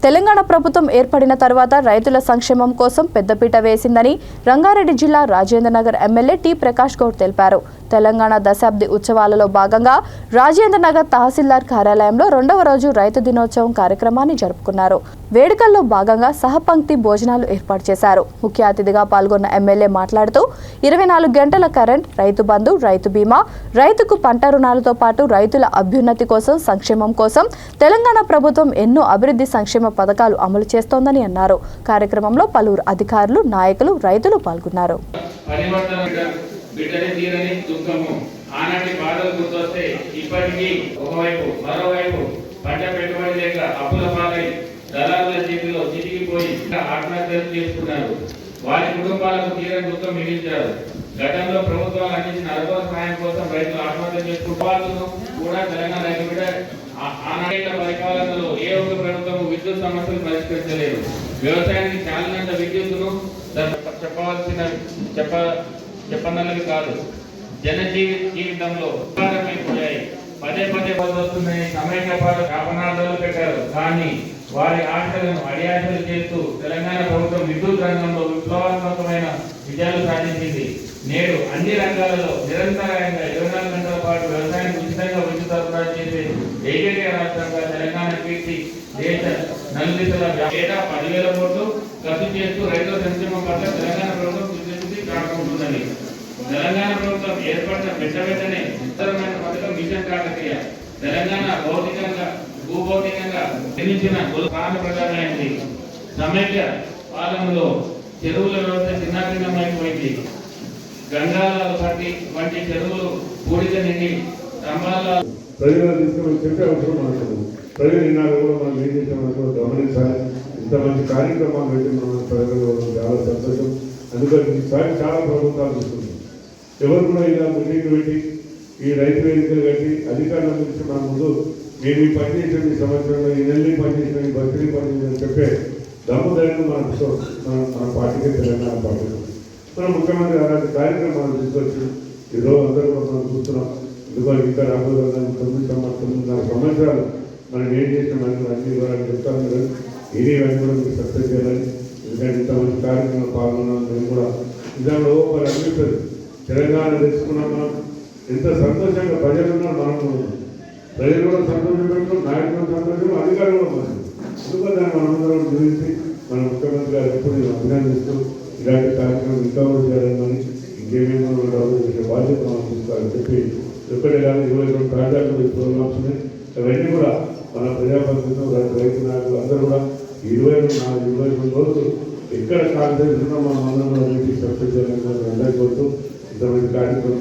తెలంగాణ ప్రభుత్వం ఏర్పడిన తర్వాత రైతుల సంక్షేమం కోసం పెద్దపీట వేసిందని రంగారెడ్డి జిల్లా రాజేంద్రనగర్ ఎమ్మెల్యే టి ప్రకాష్ గౌడ్ తెలిపారు. తెలంగాణ దశాబ్ది ఉత్సవాలలో భాగంగా రాజేంద్రనగర్ తహసీల్దార్ కార్యాలయంలో రెండవ రోజు రైతు దినోత్సవం కార్యక్రమాన్ని జరుపుకున్నారు. వేడుకల్లో భాగంగా సహపంక్తి భోజనాలు ఏర్పాటు చేశారు. ముఖ్య అతిథిగా పాల్గొన్న ఎమ్మెల్యే మాట్లాడుతూ 24 గంటల కరెంట్, రైతు బంధు, రైతు బీమా, రైతుకు పంట రుణాలతో పాటు రైతుల అభ్యున్నతి కోసం, సంక్షేమం కోసం తెలంగాణ ప్రభుత్వం ఎన్నో అభివృద్ధి సంక్షేమ పథకాలు అమలు చేస్తోందని అన్నారు. కార్యక్రమంలో పలువురు అధికారులు, నాయకులు, రైతులు పాల్గొన్నారు. బిడ్డని తీరని దుఃఖము ఆనాటి బాధలు గుర్తొస్తే ఇప్పటికీ ఒకవైపు మరోవైపు పంట పెట్టుబడి లేక అప్పుల పాలై దళారుల చేతిలో చితికిపోయి ఆత్మహత్యలు చేసుకున్నారు. వారి కుటుంబాలకు తీరని దుఃఖం మిగిల్చారు. గతంలో ప్రభుత్వాలు అందించిన అనుభవ సహాయం కోసం రైతులు ఆత్మహత్య చేసుకున్న కూడా తెలంగాణ రైతు బిడ్డ ఆనాటి పరిపాలనలో ఏ ఒక్క ప్రభుత్వం విద్యుత్ సమస్యలు పరిష్కరించలేదు. వ్యవసాయానికి చాలినంత విద్యుత్తును చెప్పనల్లవి కాదు. జీవితంలో పోయాయి. పదే వస్తున్నాయి. సమైక్య పాటు శాపనార్థాలు పెట్టారు. కానీ వారి ఆశలను అడియాశలు చేస్తూ తెలంగాణ ప్రభుత్వం విద్యుత్ రంగంలో విప్లవాత్మకమైన విజయాలు సాధించింది. నేడు అన్ని రంగాలలో నిరంతరంగా 24 గంటల పాటు వ్యవసాయానికి ఉచితంగా విద్యుత్ సరఫరా చేసే ఏకైక రాష్ట్రంగా తెలంగాణ కీర్తి దేశ నలుదిశల ఏటా 10,000 కోట్లు ఖర్చు చేస్తూ రైతుల సంక్షేమం పట్ల తెలంగాణ ప్రభుత్వం కాకుంటుందని తెలంగాణ ప్రభుత్వం ఏర్పడిన వెంటనే ఉత్తరమైన పథకం మిషన్ కాకతీయ తెలంగాణ భూభౌతికంగా నిర్మించిన ప్రధానమైంది. సమైక్య పాలనలో చెరువుల వ్యవస్థ చిన్నాభిన్నమైపోయింది. గంగాల వంటి చెరువులు పూడిక నిండి ప్రజలు తీసుకుని చెప్పే అవసరం మనకు ప్రజలు ఇన్నాళ్ళు కూడా మనం ఏం చేసామని కూడా గమనించాలి. ఇంత మంచి కార్యక్రమాలు పెట్టి మనం ప్రజలు చాలా సంతోషం. అందుకని ఈసారి చాలా ప్రభుత్వాలు చూస్తుంది. ఎవరు కూడా ఇలా మీటింగ్ పెట్టి ఈ రైతు వేదికలు కట్టి అధికారుల గురించి మన ముందు మేము ఈ పని చేసిన ఈ సంవత్సరంలో ఈ నెల్లి పని చేసిన ఈ బస్సులు పని చేసిన చెప్పే దమ్ముదైన మన పార్టీకి తెలంగాణ పార్టీ మన ముఖ్యమంత్రి అలాంటి కార్యక్రమాలు తీసుకొచ్చి ఈరోజు అందరూ కూడా మనం చూస్తున్నాం. ఎందుకంటే ఇంకా రాబోయే 9 సంవత్సరాలు మనం ఏం చేసిన అన్ని వివరాలు చెప్తాను కదా. ఇవన్నీ కూడా మీకు సక్సెస్ చేయాలని, ఎందుకంటే ఇంత మంచి కార్యక్రమంలో పాల్గొన్నాం. మేము కూడా నిజంగా ఒకరు అనిపిస్తుంది. తెలంగాణ తెచ్చుకున్నాం మనం, ఎంత సంతోషంగా ప్రజలు ఉన్నారు. మనం ప్రజలు కూడా సంతోషం పెట్టుకున్నాం, నాయకులు సంతోషం, అధికారులు కూడా మంచి. ఎందుకంటే దాన్ని మనందరం గురించి మన ముఖ్యమంత్రి గారు ఎప్పుడు అభినందిస్తూ ఇలాంటి కార్యక్రమం ఇంకా కూడా చేయాలని, ఇంకేమేమో చేసే బాధ్యత మనం తీసుకోవాలని చెప్పి ఎక్కడే కానీ 22 ప్రాజెక్టులు ప్రోగ్రామ్స్ ఉన్నాయి. అవన్నీ కూడా మన ప్రజాప్రతినిధులు, రైతు నాయకులు అందరూ కూడా 22 రోజులు ఎక్కడ కాన్సెప్ట్ ఉన్నా మనం అందరం కూడా సక్సెస్ చేయాలని అందరికీ కోరుతూ ఇంతమంది కార్యక్రమం